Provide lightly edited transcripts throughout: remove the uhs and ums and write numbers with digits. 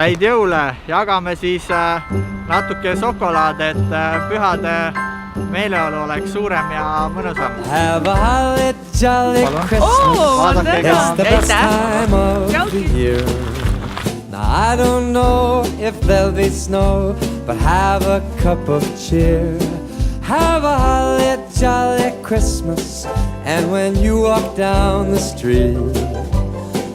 häid jõule, jagame siis natuke šokolaade, et pühade meeleolu oleks suurem ja mõnusam. Have a holly jolly Christmas. It's the best time of the year. Now I don't know if there'll be snow, but have a cup of cheer. Have a holly jolly Christmas. And when you walk down the street,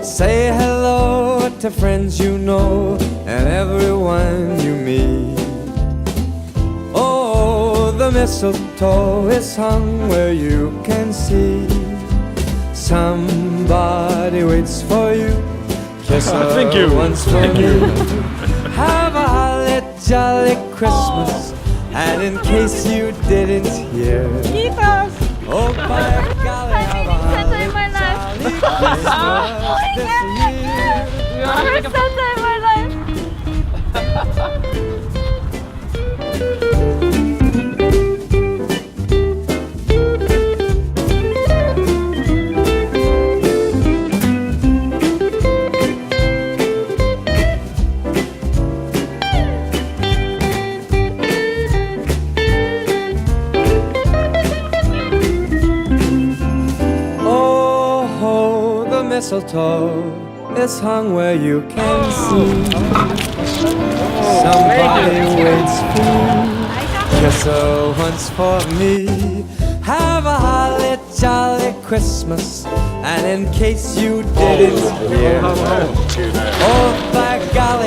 say hello to friends you know and everyone you meet. Oh, the mistletoe is hung where you can see. Somebody waits for you. Kiss her Thank you. once for Thank me. you. Have a holly jolly Christmas. And in case you didn't hear, oh by golly, have a holly jolly Christmas this year. First Santa in my life. Oh, the mistletoe is hung where you can see. Somebody waits for you. Kiss her once for me. Have a holly jolly Christmas. And in case you didn't hear, oh by golly,